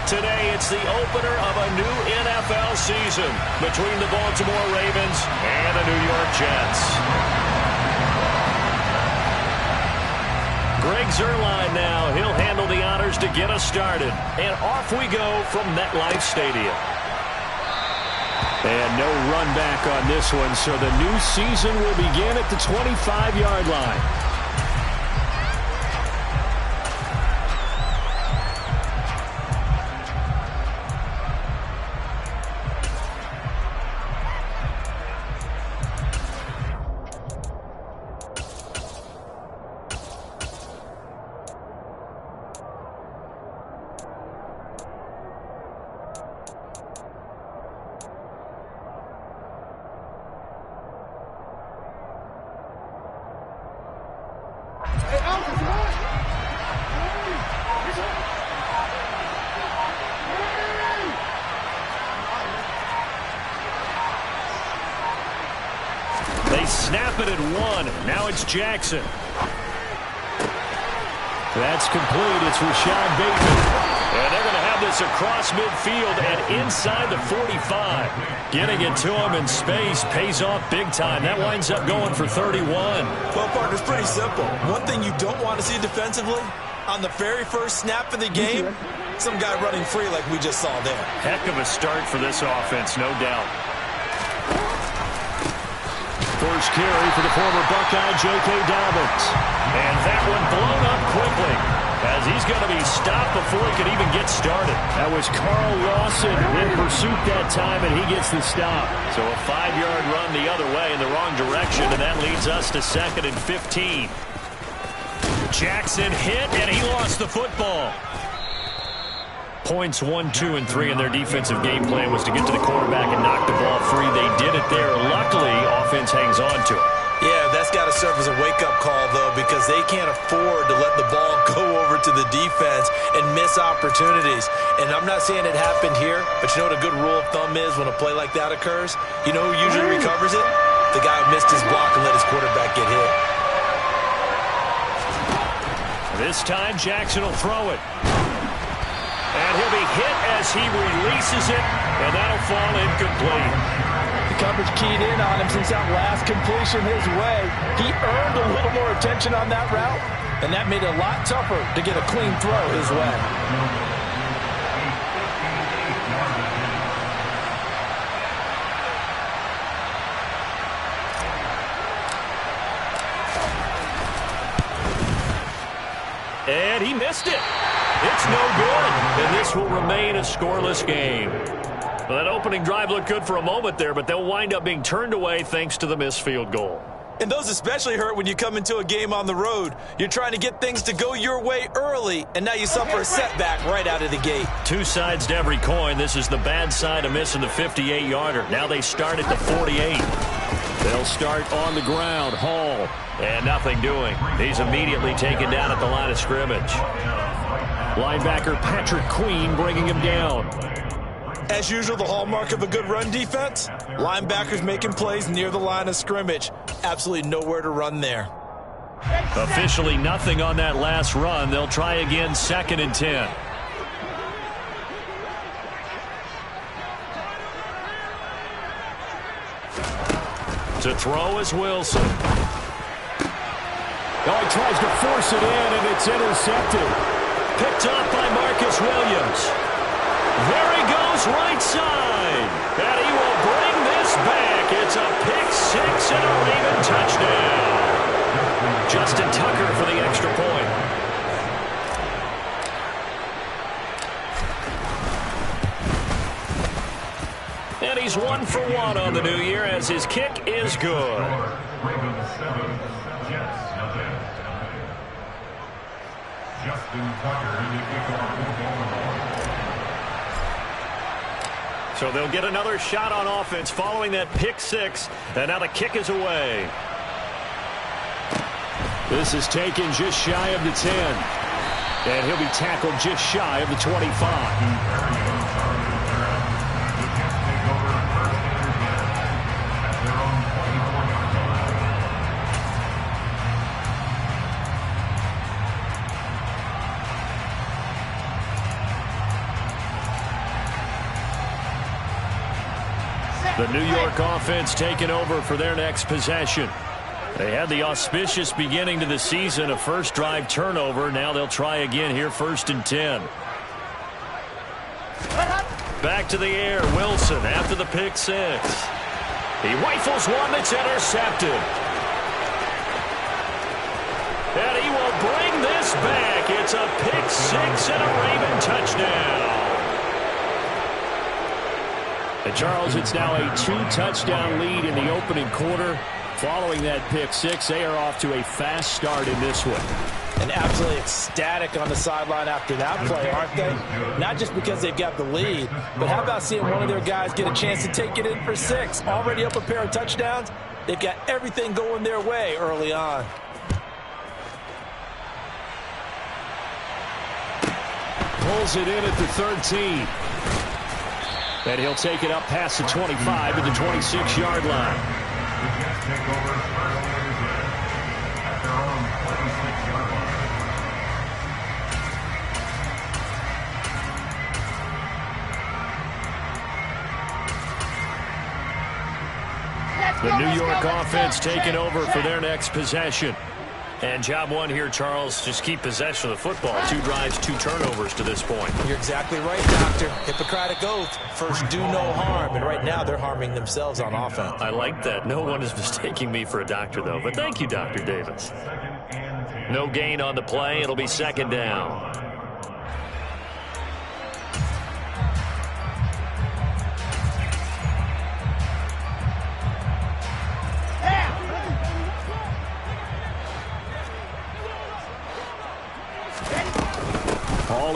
Today, it's the opener of a new NFL season between the Baltimore Ravens and the New York Jets. Greg Zuerlein now. He'll handle the honors to get us started. And off we go from MetLife Stadium. And no run back on this one, so the new season will begin at the 25-yard line. They snap it at one. Now it's Jackson. That's complete. It's Rashad Bateman. And they're going to have this across midfield and inside the 45. Getting it to him in space pays off big time. That winds up going for 31. Well, partner, it's pretty simple. One thing you don't want to see defensively, on the very first snap of the game, some guy running free like we just saw there. Heck of a start for this offense, no doubt. First carry for the former Buckeye, J.K. Dobbins. And that one blown up quickly as he's going to be stopped before he could even get started. That was Carl Lawson in pursuit that time, and he gets the stop. So a 5-yard run the other way in the wrong direction, and that leads us to 2nd and 15. Jackson hit, and he lost the football. Points 1, 2, and 3 in their defensive game plan was to get to the quarterback and knock the ball free. They did it there. Luckily, offense hangs on to it. Yeah, that's got to serve as a wake-up call, though, because they can't afford to let the ball go over to the defense and miss opportunities. And I'm not saying it happened here, but you know what a good rule of thumb is when a play like that occurs? You know who usually recovers it? The guy who missed his block and let his quarterback get hit. This time, Jackson will throw it. And he'll be hit as he releases it, and that'll fall incomplete. The coverage keyed in on him since that last completion his way. He earned a little more attention on that route, and that made it a lot tougher to get a clean throw his way. And he missed it. It's no good, and this will remain a scoreless game. Well, that opening drive looked good for a moment there, but they'll wind up being turned away thanks to the missed field goal. And those especially hurt when you come into a game on the road. You're trying to get things to go your way early, and now you suffer a setback right out of the gate. Two sides to every coin. This is the bad side of missing the 58-yarder. Now they start at the 48. They'll start on the ground. Hall, and nothing doing. He's immediately taken down at the line of scrimmage. Linebacker Patrick Queen bringing him down. As usual, the hallmark of a good run defense, linebackers making plays near the line of scrimmage. Absolutely nowhere to run there. Officially nothing on that last run. They'll try again, 2nd and 10. To throw is Wilson. Oh, he tries to force it in, and it's intercepted. Picked up by Marcus Williams. There he goes, right side. And he will bring this back. It's a pick-6 and a Raven touchdown. Justin Tucker for the extra point. And he's 1 for 1 on the new year as his kick is good. So they'll get another shot on offense following that pick-6, and now the kick is away. This is taken just shy of the 10, and he'll be tackled just shy of the 25. The New York offense taking over for their next possession. They had the auspicious beginning to the season, a first drive turnover. Now they'll try again here, 1st and 10. Back to the air, Wilson after the pick six. He rifles one that's intercepted. And he will bring this back. It's a pick six and a Raven touchdown. And Charles, it's now a 2-touchdown lead in the opening quarter. Following that pick six, they are off to a fast start in this one. And absolutely ecstatic on the sideline after that play, aren't they? Not just because they've got the lead, but how about seeing one of their guys get a chance to take it in for 6? Already up a pair of touchdowns. They've got everything going their way early on. Pulls it in at the 13. And he'll take it up past the 25 at the 26-yard line. The New York offense taking over for their next possession. And job one here, Charles, just keep possession of the football. 2 drives, 2 turnovers to this point. You're exactly right, Doctor. Hippocratic oath. First, do no harm. And right now, they're harming themselves on offense. I like that. No one is mistaking me for a doctor, though. But thank you, Dr. Davis. No gain on the play. It'll be 2nd down.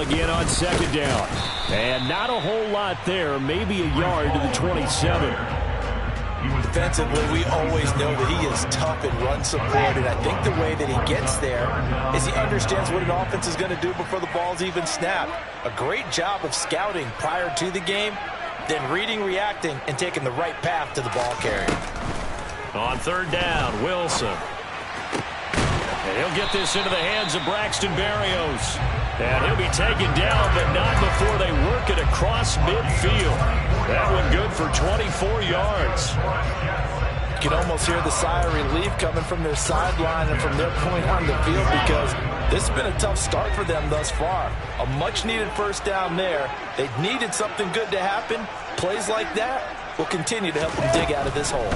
Again on 2nd down. And not a whole lot there. Maybe a yard to the 27. Defensively, we always know that he is tough in run support, and I think the way that he gets there is he understands what an offense is going to do before the ball's even snapped. A great job of scouting prior to the game, then reading, reacting, and taking the right path to the ball carrier. On 3rd down, Wilson. And he'll get this into the hands of Braxton Berrios. And he'll be taken down, but not before they work it across midfield. That one good for 24 yards. You can almost hear the sigh of relief coming from their sideline and from their point on the field, because this has been a tough start for them thus far. A much-needed first down there. They needed something good to happen. Plays like that will continue to help them dig out of this hole.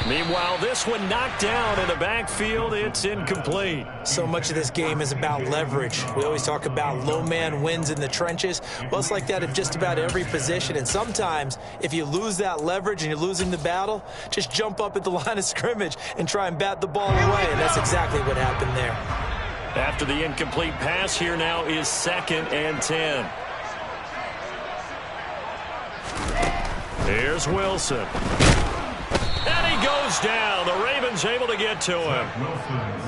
Meanwhile, this one knocked down in the backfield. It's incomplete. So much of this game is about leverage. We always talk about low man wins in the trenches. Well, it's like that at just about every position. And sometimes, if you lose that leverage and you're losing the battle, just jump up at the line of scrimmage and try and bat the ball away. And that's exactly what happened there. After the incomplete pass, here now is 2nd and 10. Here's Wilson. And he goes down. The Ravens able to get to him.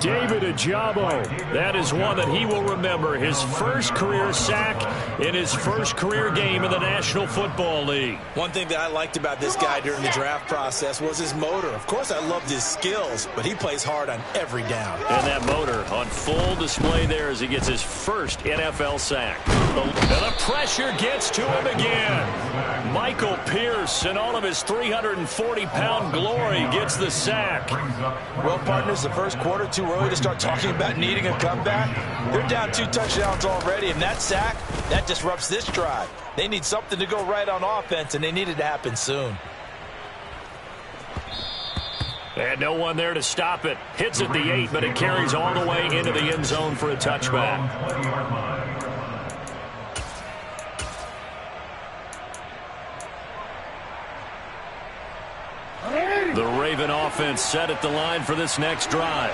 David Ojabo. That is one that he will remember. His first career sack in his first career game in the National Football League. One thing that I liked about this guy during the draft process was his motor. Of course, I loved his skills, but he plays hard on every down. And that motor on full display there as he gets his first NFL sack. And the pressure gets to him again. Michael Pierce, in all of his 340-pound glory, gets the sack. Well, partners, the first quarter, too early to start talking about needing a comeback. They're down 2 touchdowns already, and that sack, that disrupts this drive. They need something to go right on offense, and they need it to happen soon. And no one there to stop it. Hits at the 8, but it carries all the way into the end zone for a touchback. The Raven offense set at the line for this next drive.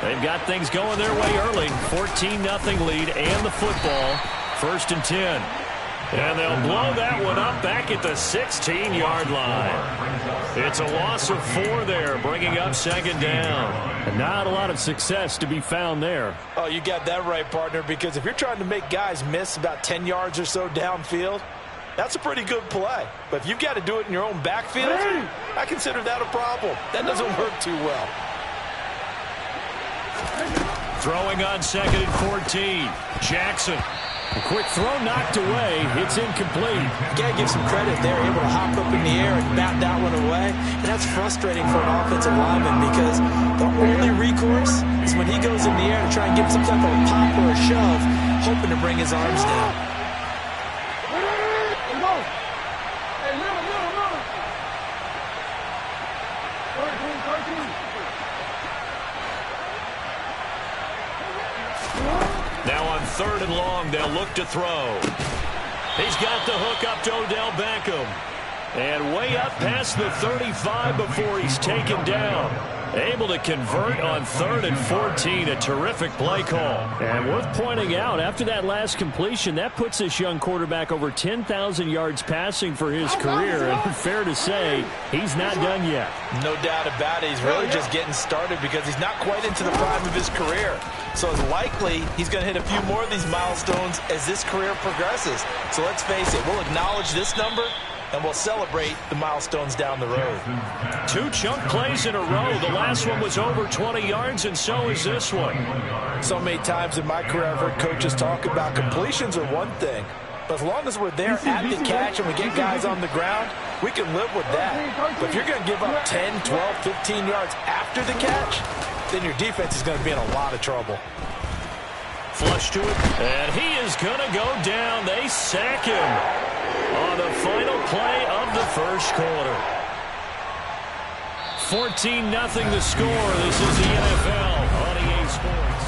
They've got things going their way early. 14-0 lead and the football. 1st and 10. And they'll blow that one up back at the 16-yard line. It's a loss of 4 there, bringing up 2nd down. And not a lot of success to be found there. Oh, you got that right, partner, because if you're trying to make guys miss about 10 yards or so downfield, that's a pretty good play. But if you've got to do it in your own backfield, I consider that a problem. That doesn't work too well. Throwing on 2nd and 14. Jackson. A quick throw knocked away. It's incomplete. You got to give some credit there. Able to hop up in the air and bat that one away. And that's frustrating for an offensive lineman because the only recourse is when he goes in the air to try and give some type of a pop or a shove, hoping to bring his arms down. Now on 3rd and long, they'll look to throw. He's got the hook up to Odell Beckham. And way up past the 35 before he's taken down. Able to convert on 3rd and 14. A terrific play call. And worth pointing out, after that last completion, that puts this young quarterback over 10,000 yards passing for his career. And fair to say, he's not done yet. No doubt about it. He's really just getting started because he's not quite into the prime of his career. So it's likely he's going to hit a few more of these milestones as this career progresses. So let's face it, we'll acknowledge this number and we'll celebrate the milestones down the road. 2 chunk plays in a row. The last one was over 20 yards, and so is this one. So many times in my career I've heard coaches talk about completions are one thing, but as long as we're there at the catch and we get guys on the ground, we can live with that. But if you're going to give up 10, 12, 15 yards after the catch, then your defense is going to be in a lot of trouble. Flush to it, and he is going to go down. They sack him on the final play of the first quarter. 14-0 the score. This is the NFL on EA Sports.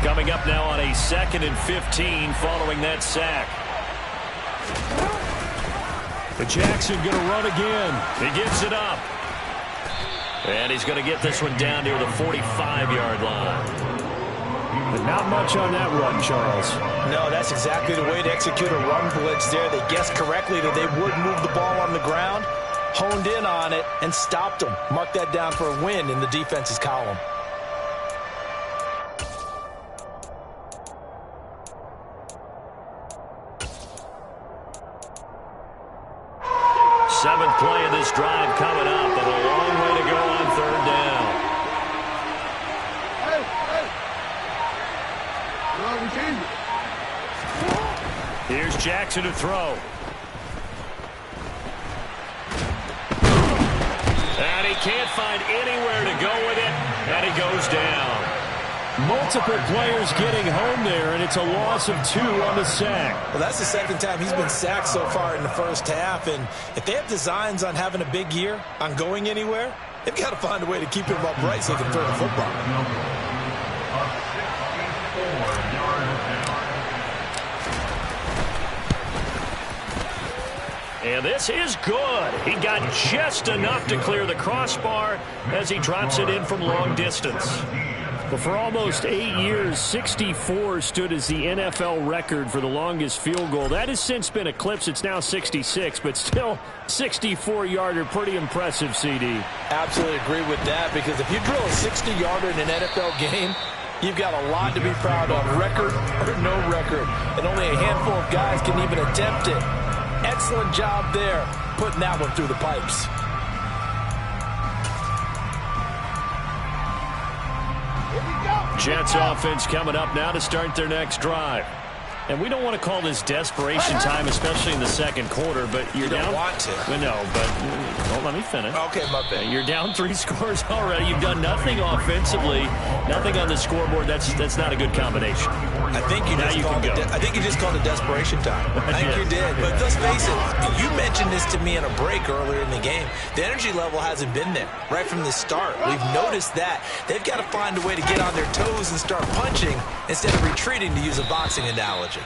Coming up now on a 2nd and 15 following that sack. But Jackson going to run again. He gives it up. And he's going to get this one down near the 45-yard line. But not much on that run, Charles. No, that's exactly the way to execute a run blitz there. They guessed correctly that they would move the ball on the ground, honed in on it, and stopped them. Mark that down for a win in the defense's column. Seventh play of this drive coming up, but a long way to go on 3rd down. Here's Jackson to throw. And he can't find anywhere to go with it, and he goes down. Multiple players getting home there, and it's a loss of 2 on the sack. Well, that's the 2nd time he's been sacked so far in the first half, and if they have designs on having a big year, on going anywhere, they've got to find a way to keep him upright so he can throw the football. And this is good. He got just enough to clear the crossbar as he drops it in from long distance. But for almost 8 years, 64 stood as the NFL record for the longest field goal. That has since been eclipsed. It's now 66, but still 64-yarder. Pretty impressive, CD. Absolutely agree with that, because if you drill a 60-yarder in an NFL game, you've got a lot to be proud of, record or no record. And only a handful of guys can even attempt it. Excellent job there, putting that one through the pipes. Jets offense coming up now to start their next drive. And we don't want to call this desperation time, especially in the 2nd quarter, but you're down. You don't want to. Well, no, but don't let me finish. Okay, my bad. You're down 3 scores already. You've done nothing offensively, nothing on the scoreboard. That's not a good combination. I think you just called it desperation time. I think you did. But let's face it, you mentioned this to me in a break earlier in the game. The energy level hasn't been there right from the start. We've noticed that. They've got to find a way to get on their toes and start punching instead of retreating, to use a boxing analogy.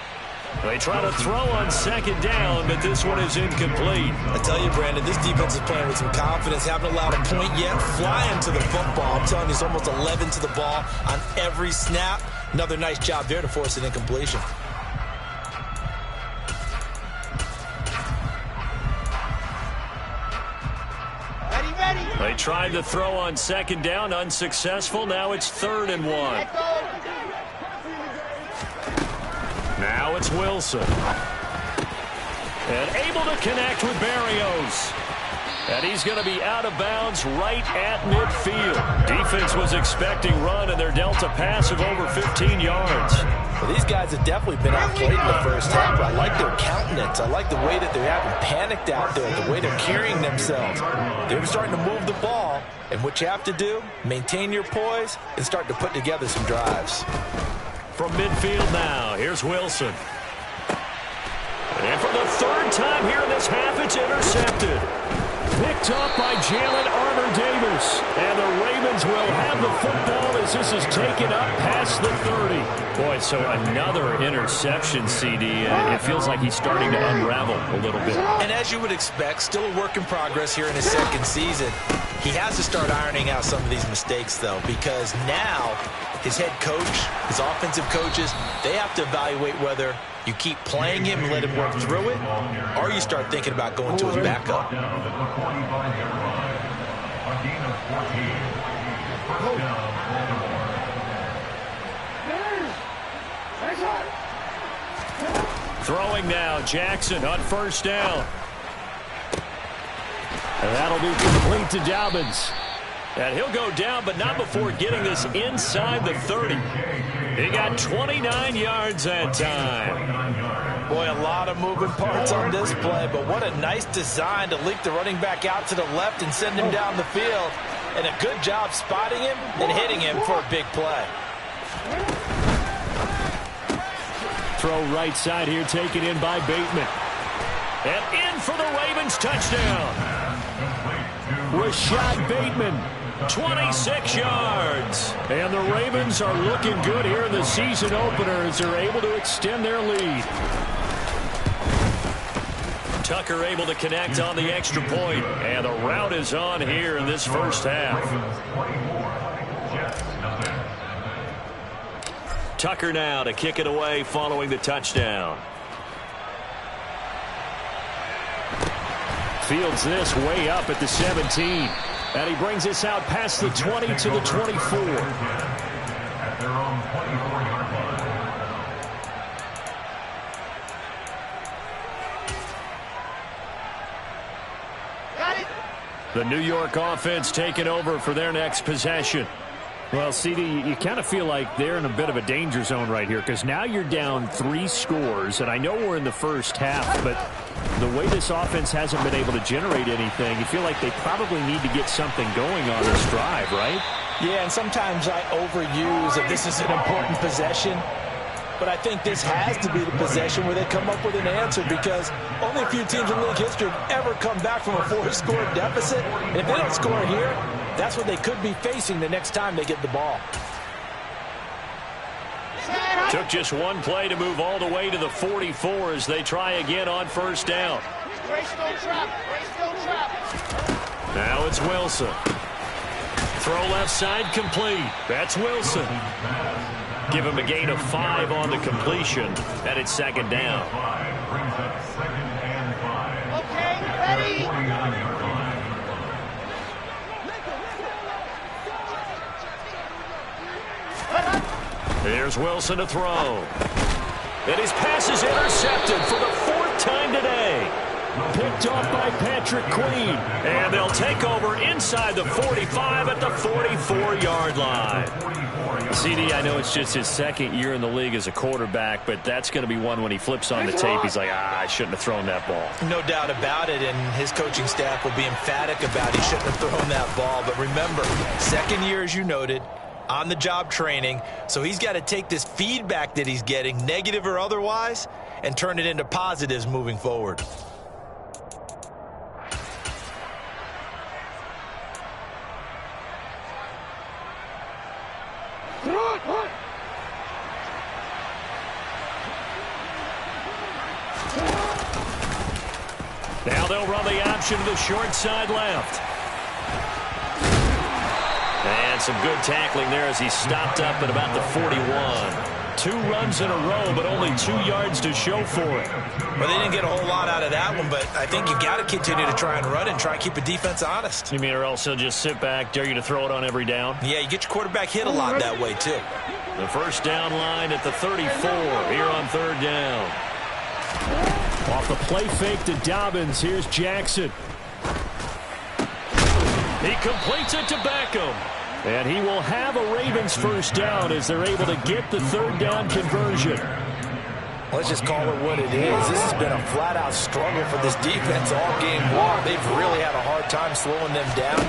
They try to throw on 2nd down, but this one is incomplete. I tell you, Brandon, this defense is playing with some confidence. Haven't allowed a point yet. Flying to the football. I'm telling you, it's almost 11 to the ball on every snap. Another nice job there to force an incompletion. They tried to throw on 2nd down, unsuccessful. Now it's 3rd and 1. Now it's Wilson. And able to connect with Berrios. And he's going to be out of bounds right at midfield. Defense was expecting run, and they're dealt a pass of over 15 yards. Well, these guys have definitely been outplayed in the first half, but I like their countenance. I like the way that they haven't panicked out there, the way they're carrying themselves. They're starting to move the ball, and what you have to do, maintain your poise and start to put together some drives. From midfield now, here's Wilson. And for the third time here in this half, it's intercepted. Picked up by Jalen Armour-Davis. And the Ravens will have the football as this is taken up past the 30. Boy, so another interception, CD. It feels like he's starting to unravel a little bit. And as you would expect, still a work in progress here in his second season. He has to start ironing out some of these mistakes, though, because now his head coach, his offensive coaches, they have to evaluate whether you keep playing him and let him work through it, or you start thinking about going to his backup. Throwing now, Jackson on first down. And that'll be complete to Dobbins. And he'll go down, but not before getting this inside the 30. He got 29 yards that time. Boy, a lot of moving parts on this play, but what a nice design to leak the running back out to the left and send him down the field. And a good job spotting him and hitting him for a big play. Throw right side here, taken in by Bateman. And in for the Ravens touchdown. Rashad Bateman, 26 yards. And the Ravens are looking good here in the season opener as they're able to extend their lead. Tucker able to connect on the extra point. And the route is on here in this first half. Tucker now to kick it away following the touchdown. Fields this way up at the 17. And he brings this out past the 20 to the 24. The New York offense taking over for their next possession. Well, CD, you kind of feel like they're in a bit of a danger zone right here because now you're down 3 scores, and I know we're in the first half, but the way this offense hasn't been able to generate anything, you feel like they probably need to get something going on this drive, right? Yeah, and sometimes I overuse that this is an important possession, but I think this has to be the possession where they come up with an answer because only a few teams in league history have ever come back from a 4-score deficit, and if they don't score here, that's what they could be facing the next time they get the ball. Took just one play to move all the way to the 44 as they try again on first down. Now it's Wilson. Throw left side complete. That's Wilson. Give him a gain of 5 on the completion, and it's second down. Okay, ready? Here's Wilson to throw. And his pass is intercepted for the 4th time today. Picked off by Patrick Queen. And they'll take over inside the 45 at the 44-yard line. CD, I know it's just his 2nd year in the league as a quarterback, but that's going to be one when he flips on the tape, he's like, I shouldn't have thrown that ball. No doubt about it, and his coaching staff will be emphatic about he shouldn't have thrown that ball. But remember, 2nd year, as you noted, on-the-job training, so he's got to take this feedback that he's getting, negative or otherwise, and turn it into positives moving forward. Now they'll run the option to the short side left. And some good tackling there as he stopped up at about the 41. 2 runs in a row, but only 2 yards to show for it. Well, they didn't get a whole lot out of that one, but I think you got to continue to try and run and try and keep the defense honest. You mean or else he'll just sit back, dare you to throw it on every down? Yeah, you get your quarterback hit a lot that way, too. The first down line at the 34 here on third down. Off the play fake to Dobbins, here's Jackson. He completes it to Beckham. And he will have a Ravens first down as they're able to get the third down conversion. Let's just call it what it is. This has been a flat-out struggle for this defense all game long. They've really had a hard time slowing them down.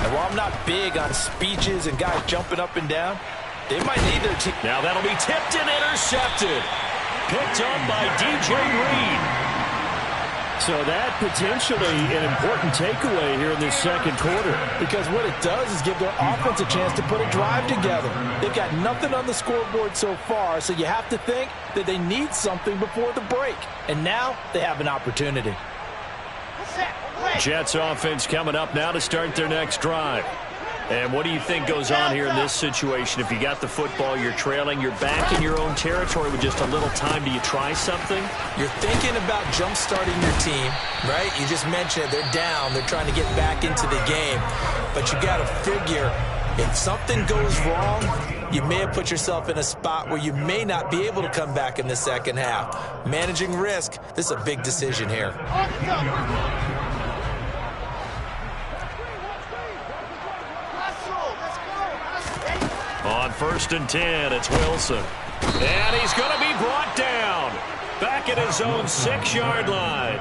And while I'm not big on speeches and guys jumping up and down, they might need their team. Now that'll be tipped and intercepted. Picked up by DJ Reed. So that potentially an important takeaway here in this second quarter. Because what it does is give their offense a chance to put a drive together. They've got nothing on the scoreboard so far, so you have to think that they need something before the break. And now they have an opportunity. Jets offense coming up now to start their next drive. And what do you think goes on here in this situation? If you got the football, you're trailing, you're back in your own territory with just a little time. Do you try something? You're thinking about jump-starting your team, right? You just mentioned it. They're down. They're trying to get back into the game. But you got to figure if something goes wrong, you may have put yourself in a spot where you may not be able to come back in the second half. Managing risk, this is a big decision here. On 1st and 10, it's Wilson. And he's going to be brought down. Back at his own 6-yard line.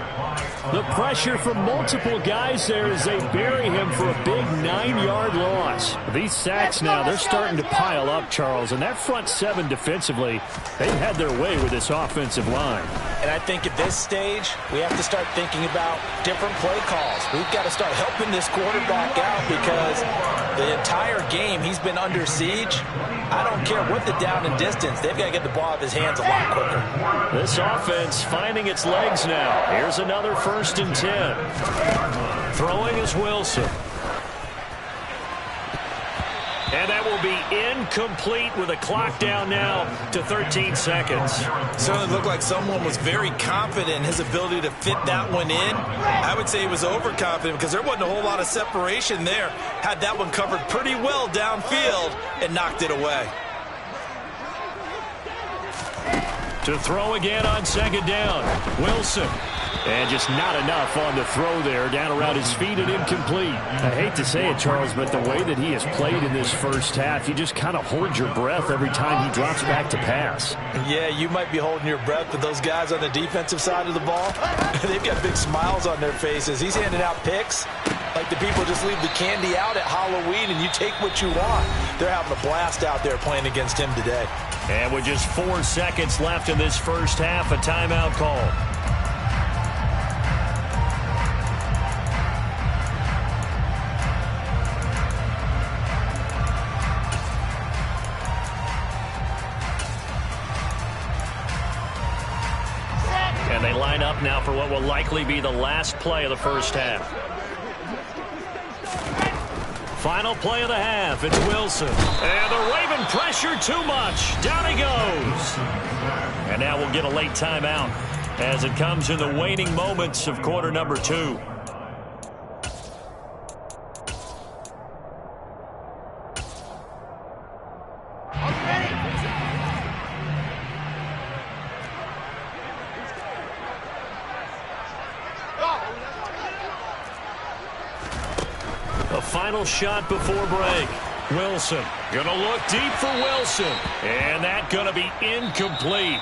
The pressure from multiple guys there as they bury him for a big 9-yard loss. These sacks now, they're starting to pile up, Charles. And that front 7 defensively, they've had their way with this offensive line. And I think at this stage, we have to start thinking about different play calls. We've got to start helping this quarterback out because the entire game he's been under siege. I don't care what the down and distance. They've got to get the ball out of his hands a lot quicker. This offense finding its legs now. Here's another 1st and 10. Throwing is Wilson. And that will be incomplete with a clock down now to 13 seconds. Certainly looked like someone was very confident in his ability to fit that one in. I would say he was overconfident because there wasn't a whole lot of separation there. Had that one covered pretty well downfield and knocked it away. To throw again on 2nd down. Wilson. And just not enough on the throw there. Down around his feet and incomplete. I hate to say it, Charles, but the way that he has played in this first half, you just kind of hold your breath every time he drops back to pass. Yeah, you might be holding your breath, but those guys on the defensive side of the ball, they've got big smiles on their faces. He's handing out picks like the people just leave the candy out at Halloween and you take what you want. They're having a blast out there playing against him today. And with just 4 seconds left in this first half, a timeout call. And they line up now for what will likely be the last play of the first half. Final play of the half, it's Wilson. And the Raven pressure too much. Down he goes. And now we'll get a late timeout as it comes in the waning moments of quarter number 2. Final shot before break. Wilson gonna look deep for Wilson, and that gonna be incomplete.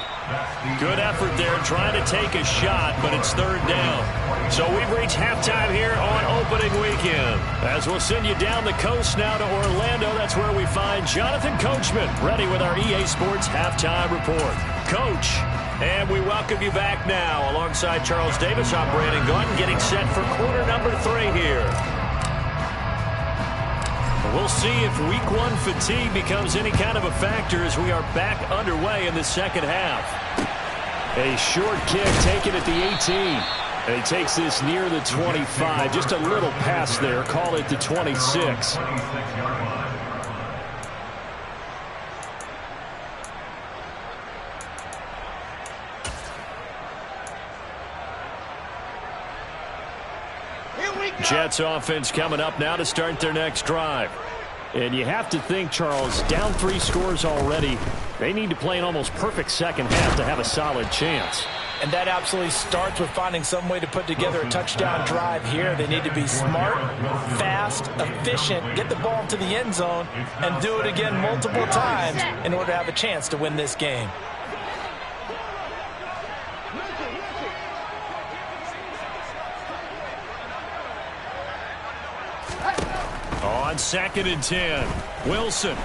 Good effort there trying to take a shot, but it's 3rd down. So we've reached halftime here on opening weekend. As we'll send you down the coast now to Orlando, that's where we find Jonathan Coachman ready with our EA Sports halftime report. Coach, and we welcome you back now alongside Charles Davis. I'm Brandon Gunn getting set for quarter number 3 here. We'll see if week 1 fatigue becomes any kind of a factor as we are back underway in the second half. A short kick taken at the 18. And he takes this near the 25. Just a little pass there. Call it the 26. Jets offense coming up now to start their next drive. And you have to think, Charles, down 3 scores already. They need to play an almost perfect second half to have a solid chance. And that absolutely starts with finding some way to put together a touchdown drive here. They need to be smart, fast, efficient, get the ball to the end zone, and do it again multiple times in order to have a chance to win this game. On 2nd and 10, Wilson.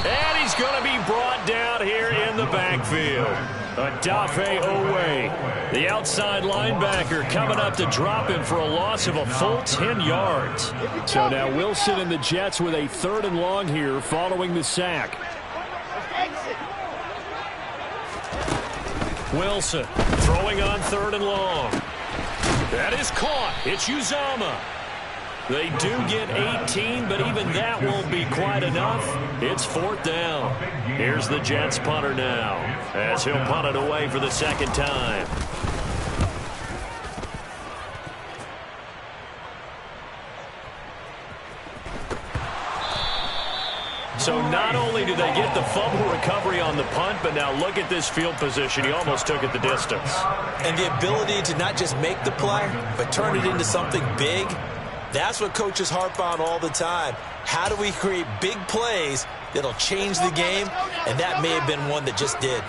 And he's going to be brought down here in the backfield. Odafe Oweh, the outside linebacker, coming up to drop him for a loss of a full 10 yards. So now Wilson and the Jets with a 3rd and long here following the sack. Wilson throwing on 3rd and long. That is caught. It's Uzomah. They do get 18, but even that won't be quite enough. It's 4th down. Here's the Jets punter now, as he'll punt it away for the 2nd time. So not only do they get the fumble recovery on the punt, but now look at this field position. He almost took it the distance. And the ability to not just make the play, but turn it into something big. That's what coaches harp on all the time. How do we create big plays that'll change the game? And that may have been one that just did.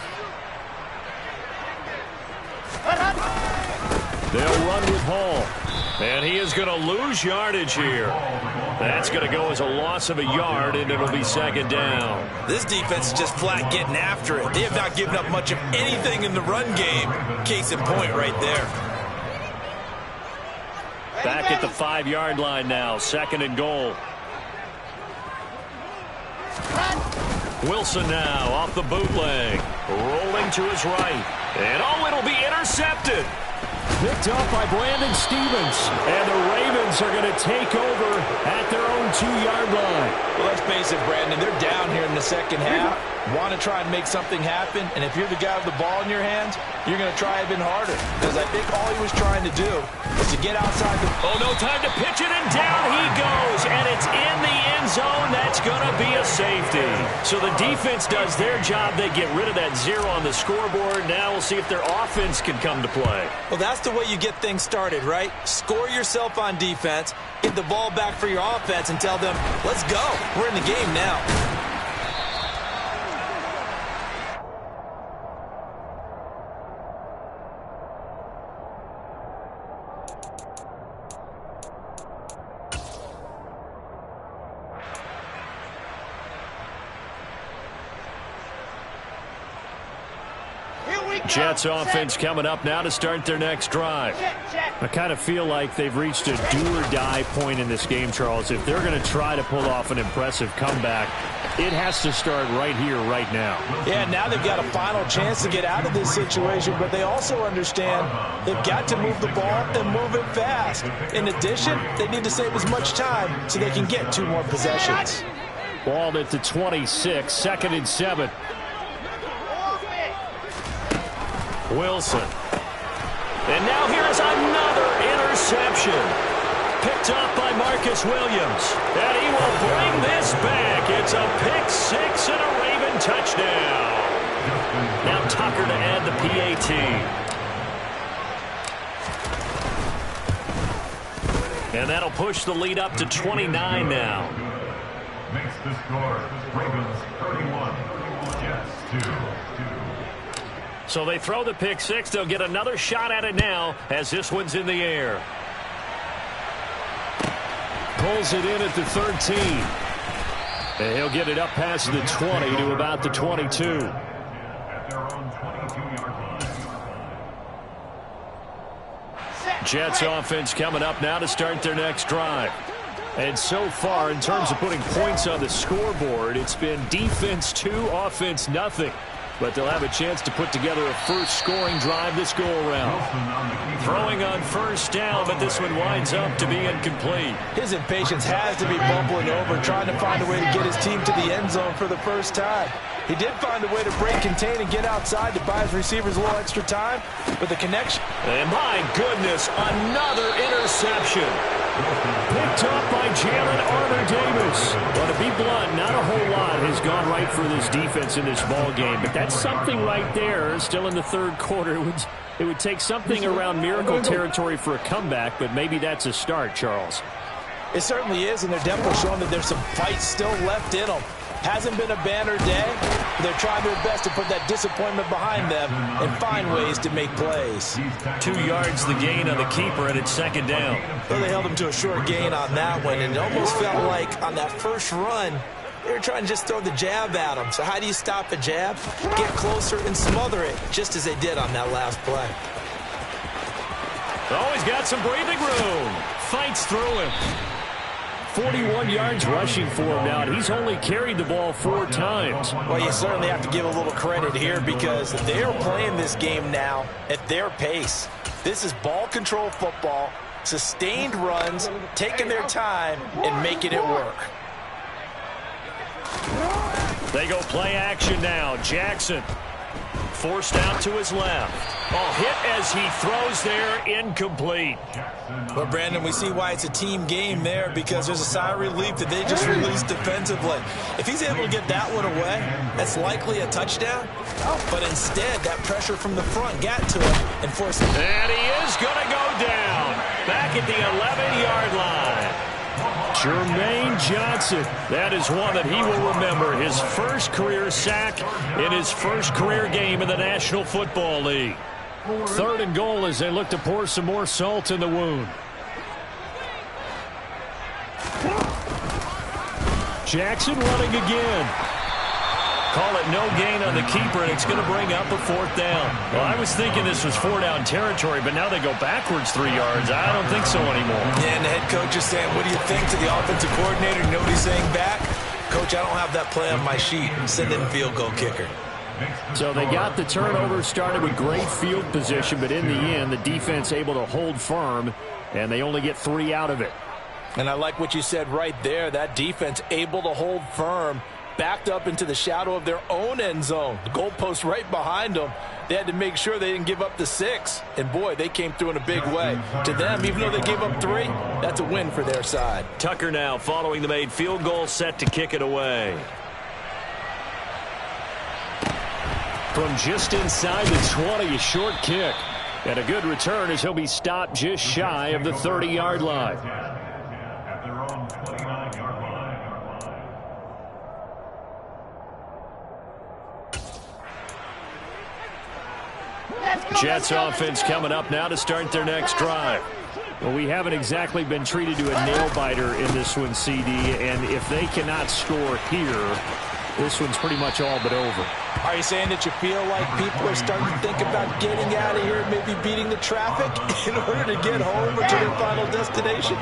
They'll run with Hall. And he is going to lose yardage here. That's going to go as a loss of a yard, and it'll be 2nd down. This defense is just flat getting after it. They have not given up much of anything in the run game. Case in point right there. Back at the 5-yard line now, 2nd and goal. Wilson now off the bootleg, rolling to his right. And it'll be intercepted. Picked up by Brandon Stephens. And the Ravens are going to take over at their own 2-yard line. Well, let's face it, Brandon, they're down here in the second half. Want to try and make something happen, and if you're the guy with the ball in your hands, you're going to try even harder. Because I think all he was trying to do was to get outside the... Oh, no time to pitch it, and down he goes. And it's in the end zone. That's going to be a safety. So the defense does their job. They get rid of that 0 on the scoreboard. Now we'll see if their offense can come to play. Well, that's the way you get things started, right? Score yourself on defense, get the ball back for your offense, and tell them, let's go. We're in the game now. Jets offense coming up now to start their next drive. I kind of feel like they've reached a do-or-die point in this game, Charles. If they're going to try to pull off an impressive comeback, it has to start right here, right now. Yeah, now they've got a final chance to get out of this situation, but they also understand they've got to move the ball and move it fast. In addition, they need to save as much time so they can get 2 more possessions. Ball at the 26, 2nd and 7. Wilson. And now here is another interception. Picked up by Marcus Williams. And he will bring this back. It's a pick 6 and a Raven touchdown. Now Tucker to add the PAT. And that'll push the lead up to 29 now. Makes the score Ravens 31, Jets 2. So they throw the pick 6. They'll get another shot at it now as this one's in the air. Pulls it in at the 13. And he'll get it up past the 20 to about the 22. At their own 22-yard line. Jets offense coming up now to start their next drive. And so far, in terms of putting points on the scoreboard, it's been defense 2, offense nothing. But they'll have a chance to put together a first scoring drive this go-around. Throwing on 1st down, but this one winds up to be incomplete. His impatience has to be bubbling over, trying to find a way to get his team to the end zone for the first time. He did find a way to break, contain, and get outside to buy his receivers a little extra time, but the connection. And my goodness, another interception. Picked up by Jalen Armour-Davis. Well, to be blunt, not a whole lot has gone right for this defense in this ball game, but that's something right there. Still in the third quarter. It would take something around miracle territory for a comeback, but maybe that's a start, Charles. It certainly is, and they're definitely showing that there's some fight still left in them. Hasn't been a banner day. They're trying their best to put that disappointment behind them and find ways to make plays. 2 yards the gain on the keeper, and it's second down. Well, they held him to a short gain on that one, and it almost felt like on that first run, they were trying to just throw the jab at him. So how do you stop a jab? Get closer and smother it, just as they did on that last play. Oh, he's got some breathing room. Fights through him. 41 yards rushing for him now. He's only carried the ball 4 times. Well, you certainly have to give a little credit here because they're playing this game now at their pace. This is ball control football, sustained runs, taking their time, and making it work. They go play action now. Jackson forced out to his left. Oh, hit as he throws there, incomplete. Well, Brandon, we see why it's a team game there because there's a sigh of relief that they just released defensively. If he's able to get that one away, that's likely a touchdown. But instead, that pressure from the front got to him and forced him. And he is going to go down back at the 11-yard line. Jermaine Johnson. That is one that he will remember. His first career sack in his first career game in the National Football League. 3rd and goal as they look to pour some more salt in the wound. Jackson running again. Call it no gain on the keeper, and it's going to bring up a 4th down. Well, I was thinking this was 4-down territory, but now they go backwards 3 yards. I don't think so anymore. Yeah, and the head coach is saying, what do you think to the offensive coordinator? You know what he's saying back? Coach, I don't have that play on my sheet. Send in field goal kicker. So they got the turnover started with great field position, but in the end, the defense able to hold firm, and they only get 3 out of it. And I like what you said right there. That defense able to hold firm, backed up into the shadow of their own end zone. The goalpost right behind them. They had to make sure they didn't give up the 6. And, boy, they came through in a big way. To them, even though they gave up 3, that's a win for their side. Tucker now following the made field goal, set to kick it away. From just inside the 20, a short kick. And a good return as he'll be stopped just shy of the 30-yard line. At their own 29-yard line. Jets offense coming up now to start their next drive. Well, we haven't exactly been treated to a nail-biter in this one, CD, and if they cannot score here, this one's pretty much all but over. Are you saying that you feel like people are starting to think about getting out of here, maybe beating the traffic in order to get home or to their final destination?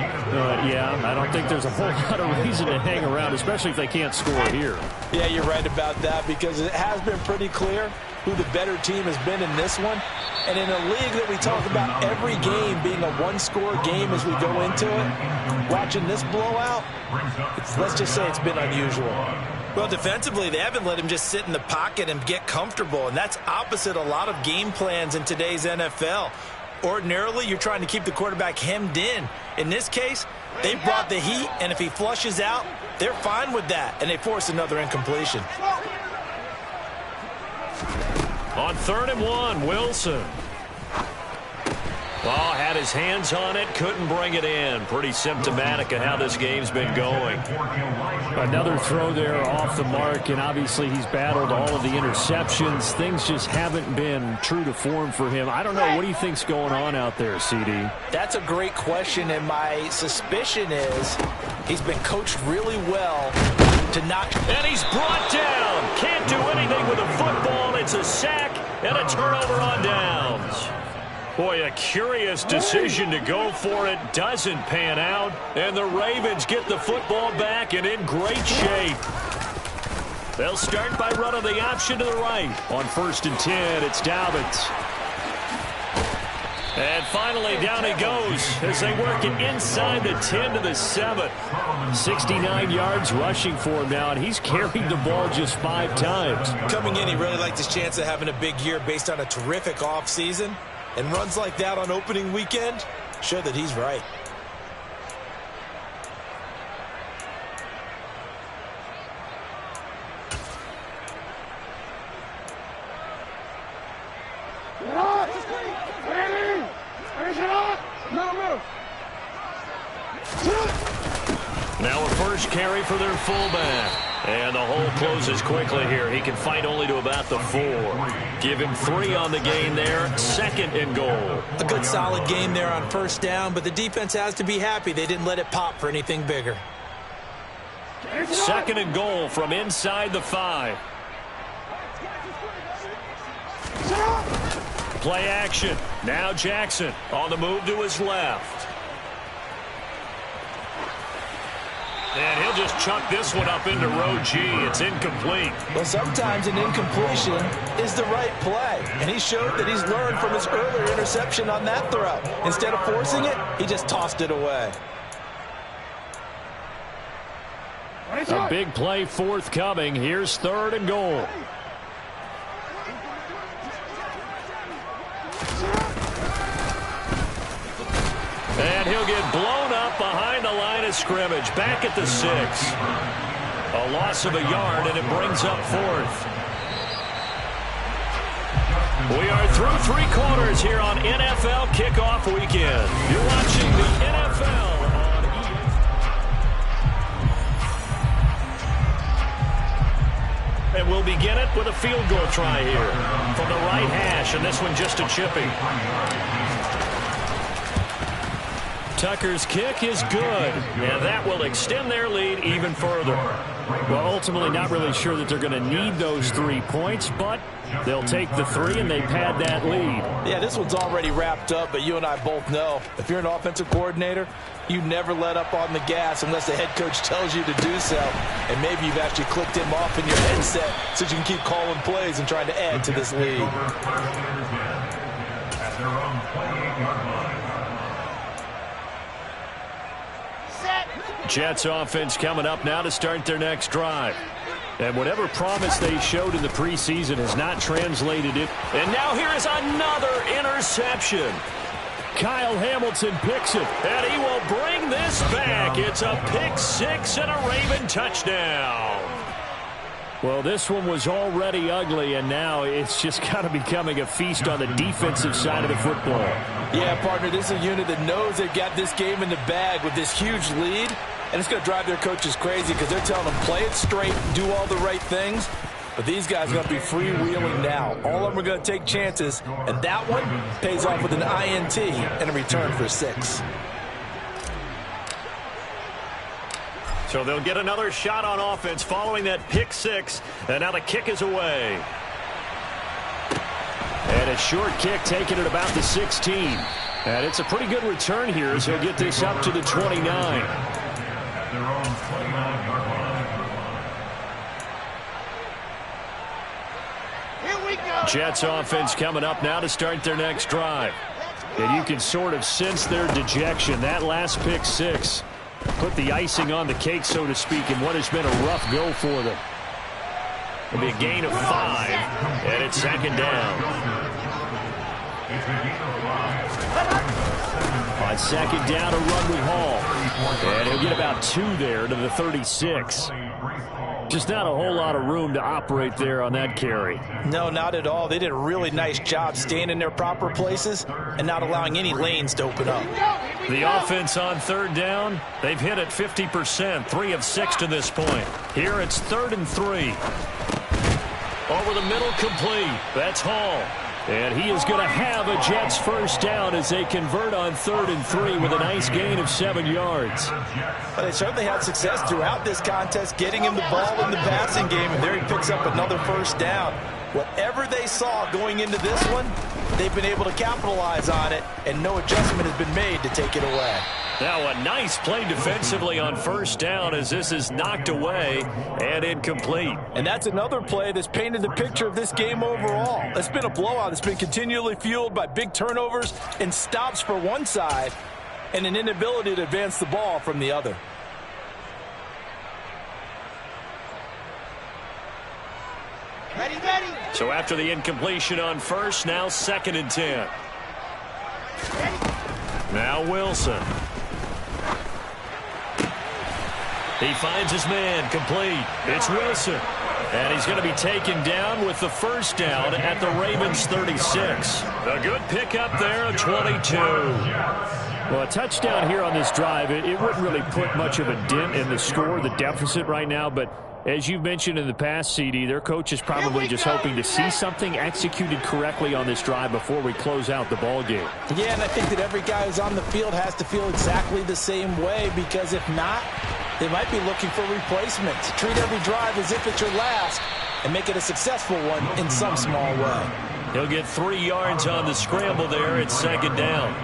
Yeah, I don't think there's a whole lot of reason to hang around, especially if they can't score here. Yeah, you're right about that because it has been pretty clear who the better team has been in this one. And in a league that we talk about every game being a one-score game as we go into it, watching this blowout, let's just say it's been unusual. Well, defensively, they haven't let him just sit in the pocket and get comfortable, and that's opposite a lot of game plans in today's NFL. Ordinarily, you're trying to keep the quarterback hemmed in. In this case, they brought the heat, and if he flushes out, they're fine with that, and they force another incompletion. On 3rd and 1, Wilson. Oh, had his hands on it, couldn't bring it in. Pretty symptomatic of how this game's been going. Another throw there off the mark, and obviously he's battled all of the interceptions. Things just haven't been true to form for him. I don't know. What do you think's going on out there, CD? That's a great question, and my suspicion is he's been coached really well to not... And he's brought down. Can't do anything with a football. It's a sack and a turnover on downs. Boy, a curious decision to go for it. Doesn't pan out. And the Ravens get the football back and in great shape. They'll start by running the option to the right. On 1st and 10, it's Dobbins. And finally, down he goes as they work it inside the 10 to the 7. 69 yards rushing for him now, and he's carried the ball just 5 times. Coming in, he really liked his chance of having a big year based on a terrific offseason. And runs like that on opening weekend show that he's right. Now a first carry for their fullback. And the hole closes quickly here. He can fight only to about the 4. Give him 3 on the gain there. 2nd and goal. A good solid gain there on first down, but the defense has to be happy they didn't let it pop for anything bigger. 2nd and goal from inside the 5. Play action. Now Jackson on the move to his left. And he'll just chuck this one up into row G. It's incomplete. Well, sometimes an incompletion is the right play. And he showed that he's learned from his earlier interception on that throw. Instead of forcing it, he just tossed it away. A big play forthcoming. Here's 3rd and goal. And he'll get blown up behind the line of scrimmage. Back at the 6. A loss of a yard, and it brings up 4th. We are through 3 quarters here on NFL Kickoff Weekend. You're watching the NFL on ESPN. And we'll begin it with a field goal try here from the right hash, and this one just a chipping. Tucker's kick is good, and that will extend their lead even further. Well, ultimately not really sure that they're going to need those 3 points, but they'll take the 3 and they pad that lead. Yeah, this one's already wrapped up, but you and I both know if you're an offensive coordinator, you never let up on the gas unless the head coach tells you to do so. And maybe you've actually clicked him off in your headset so you can keep calling plays and trying to add to this lead. At their own 28-yard line. Jets offense coming up now to start their next drive. And whatever promise they showed in the preseason has not translated it. And now here is another interception. Kyle Hamilton picks it. And he will bring this back. It's a pick 6 and a Raven touchdown. Well, this one was already ugly, and now it's just kind of becoming a feast on the defensive side of the football. Yeah, partner, this is a unit that knows they've got this game in the bag with this huge lead, and it's going to drive their coaches crazy because they're telling them play it straight, do all the right things. But these guys are going to be freewheeling now. All of them are going to take chances, and that one pays off with an INT and a return for 6. So they'll get another shot on offense following that pick 6. And now the kick is away. And a short kick taken at about the 16. And it's a pretty good return here as he'll get this up to the 29. At their own 29-yard line. Here we go. Jets offense coming up now to start their next drive. And you can sort of sense their dejection. That last pick 6 put the icing on the cake, so to speak, in what has been a rough go for them. It'll be a gain of 5, and it's 2nd down. On 2nd down, a run with Hall. And he'll get about 2 there to the 36. Just not a whole lot of room to operate there on that carry. No, not at all. They did a really nice job staying in their proper places and not allowing any lanes to open up. The offense on 3rd down, they've hit it 50%, 3 of 6 to this point. Here it's 3rd and 3. Over the middle, complete. That's Hall. And he is going to have a Jets first down as they convert on 3rd and 3 with a nice gain of 7 yards. Well, they certainly had success throughout this contest getting him the ball in the passing game, and there he picks up another first down. Whatever they saw going into this one, they've been able to capitalize on it, and no adjustment has been made to take it away. Now a nice play defensively on 1st down as this is knocked away and incomplete. And that's another play that's painted the picture of this game overall. It's been a blowout. It's been continually fueled by big turnovers and stops for one side and an inability to advance the ball from the other. Ready, ready. So after the incompletion on 1st, now 2nd and 10. Now Wilson. He finds his man, complete. It's Wilson. And he's going to be taken down with the first down at the Ravens 36. A good pickup there, a 22. Well, a touchdown here on this drive, it wouldn't really put much of a dent in the score, the deficit right now, but as you've mentioned in the past, CD, their coach is probably just hoping to see something executed correctly on this drive before we close out the ball game. Yeah, and I think that every guy who's on the field has to feel exactly the same way, because if not, they might be looking for replacements. Treat every drive as if it's your last and make it a successful one in some small way. He'll get 3 yards on the scramble there at 2nd down.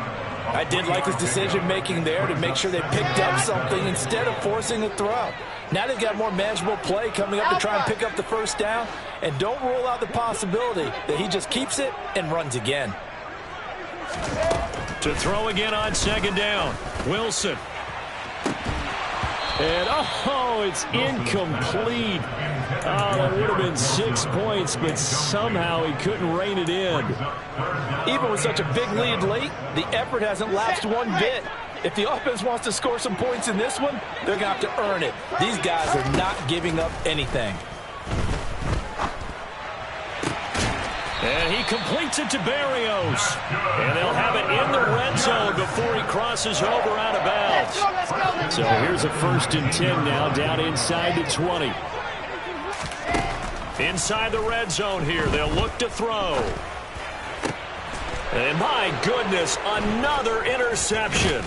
I did like his decision-making there to make sure they picked up something instead of forcing a throw. Now they've got more manageable play coming up to try and pick up the first down, and don't rule out the possibility that he just keeps it and runs again. To throw again on 2nd down, Wilson. And, oh, it's incomplete. Oh, that would have been 6 points, but somehow he couldn't rein it in. Even with such a big lead late, the effort hasn't lapsed one bit. If the offense wants to score some points in this one, they're going to have to earn it. These guys are not giving up anything. And he completes it to Berrios. And they'll have it in the red zone before he crosses over out of bounds. So here's a 1st and 10 now, down inside the 20. Inside the red zone here, they'll look to throw. And my goodness, another interception.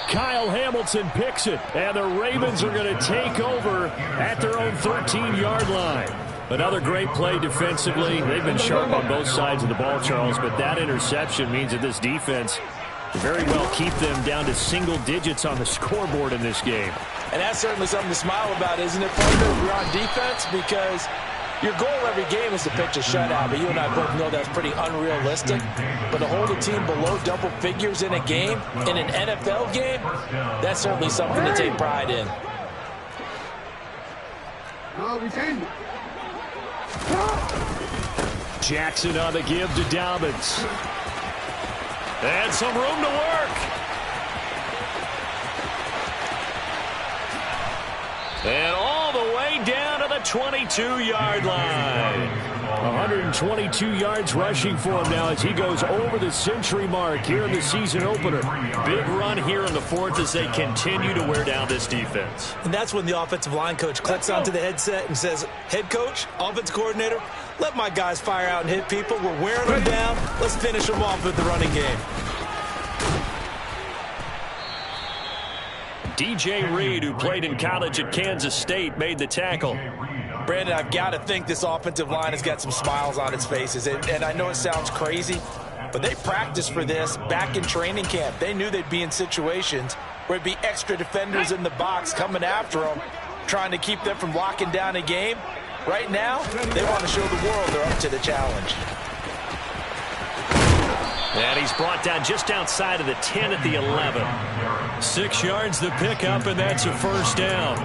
Kyle Hamilton picks it, and the Ravens are going to take over at their own 13-yard line. Another great play defensively. They've been sharp on both sides of the ball, Charles, but that interception means that this defense very well keep them down to single digits on the scoreboard in this game. And that's certainly something to smile about, isn't it, partner, if you're on defense? Because your goal every game is to pitch a shutout, but you and I both know that's pretty unrealistic. But to hold a team below double figures in a game, in an NFL game, that's certainly something to take pride in. Jackson on the give to Dobbins. And some room to work. And all the way down to the 22-yard line. 122 yards rushing for him now as he goes over the century mark here in the season opener. Big run here in the 4th as they continue to wear down this defense. And that's when the offensive line coach clicks onto the headset and says, head coach, offense coordinator, let my guys fire out and hit people. We're wearing them down. Let's finish them off with the running game. DJ Reed, who played in college at Kansas State, made the tackle. Brandon, I've got to think this offensive line has got some smiles on its faces. And I know it sounds crazy, but they practiced for this back in training camp. They knew they'd be in situations where it'd be extra defenders in the box coming after them, trying to keep them from locking down a game. Right now, they want to show the world they're up to the challenge. And he's brought down just outside of the 10 at the 11. 6 yards to pick up, and that's a 1st down.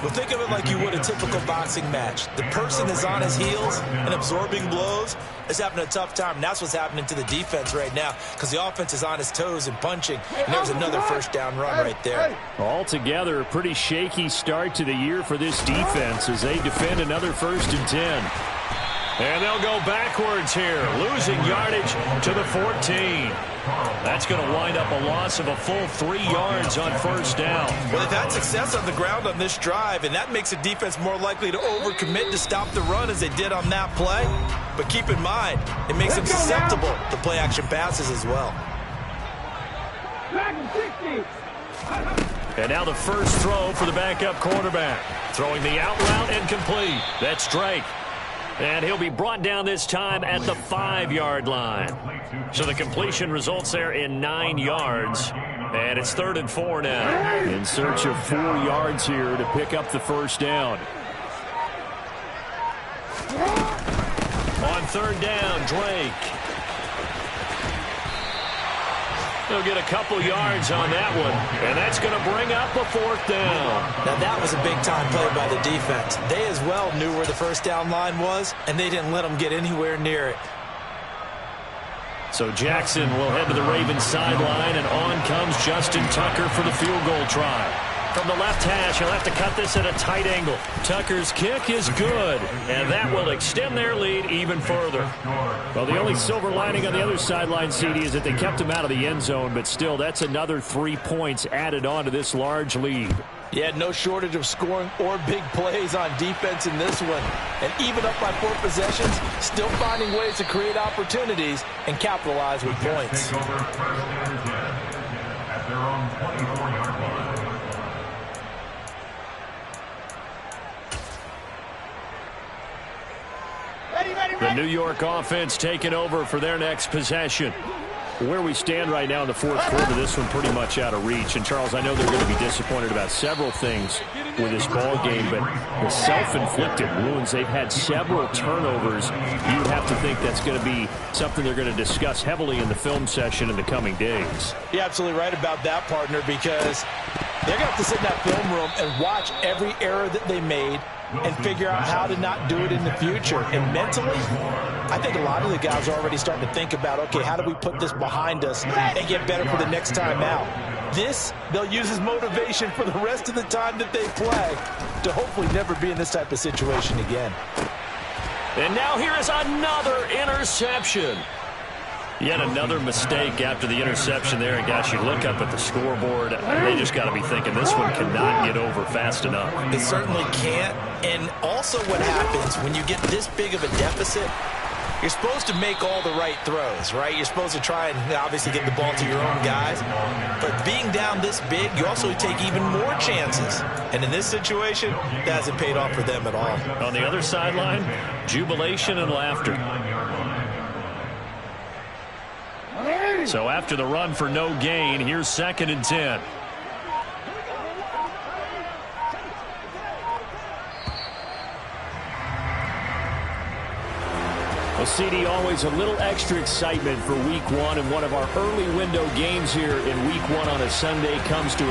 Well, think of it like you would a typical boxing match. The person is on his heels and absorbing blows is having a tough time. And that's what's happening to the defense right now because the offense is on his toes and punching. And there's another 1st down run right there. Altogether, a pretty shaky start to the year for this defense as they defend another 1st and 10. And they'll go backwards here, losing yardage to the 14. That's going to wind up a loss of a full 3 yards on 1st down. Well, they've had success on the ground on this drive, and that makes the defense more likely to overcommit to stop the run as they did on that play. But keep in mind, it makes them susceptible to play-action passes as well. And now the first throw for the backup quarterback. Throwing the out route and complete. That's Drake. And he'll be brought down this time at the 5-yard line. So the completion results there in 9 yards. And it's 3rd and 4 now. In search of 4 yards here to pick up the 1st down. On 3rd down, Drake. They'll get a couple yards on that one, and that's going to bring up a 4th down. Now, that was a big-time play by the defense. They as well knew where the 1st down line was, and they didn't let them get anywhere near it. So Jackson will head to the Ravens sideline, and on comes Justin Tucker for the field goal try. From the left hash, he'll have to cut this at a tight angle. Tucker's kick is good, and that will extend their lead even further. Well, the only silver lining on the other sideline, CD, is that they kept him out of the end zone, but still, that's another 3 points added on to this large lead. Yeah, no shortage of scoring or big plays on defense in this one. And even up by 4 possessions, still finding ways to create opportunities and capitalize with points. Take over first and 10 at their own 24-yard line. The New York offense taking over for their next possession. Where we stand right now in the fourth quarter, this one pretty much out of reach. And, Charles, I know they're going to be disappointed about several things with this ball game, but the self-inflicted wounds, they've had several turnovers. You would have to think that's going to be something they're going to discuss heavily in the film session in the coming days. You're absolutely right about that, partner, because they're going to have to sit in that film room and watch every error that they made and figure out how to not do it in the future. And mentally, I think a lot of the guys are already starting to think about, okay, how do we put this behind us and get better for the next time out? This, they'll use as motivation for the rest of the time that they play to hopefully never be in this type of situation again. And now here is another interception. Yet another mistake after the interception there. And, gosh, you look up at the scoreboard, they just got to be thinking this one cannot get over fast enough. It certainly can't. And also what happens when you get this big of a deficit, you're supposed to make all the right throws, right? You're supposed to try and obviously get the ball to your own guys. But being down this big, you also take even more chances. And in this situation, that hasn't paid off for them at all. On the other sideline, jubilation and laughter. So after the run for no gain, here's 2nd and 10. Well, CD, always a little extra excitement for week 1, and one of our early window games here in week 1 on a Sunday comes to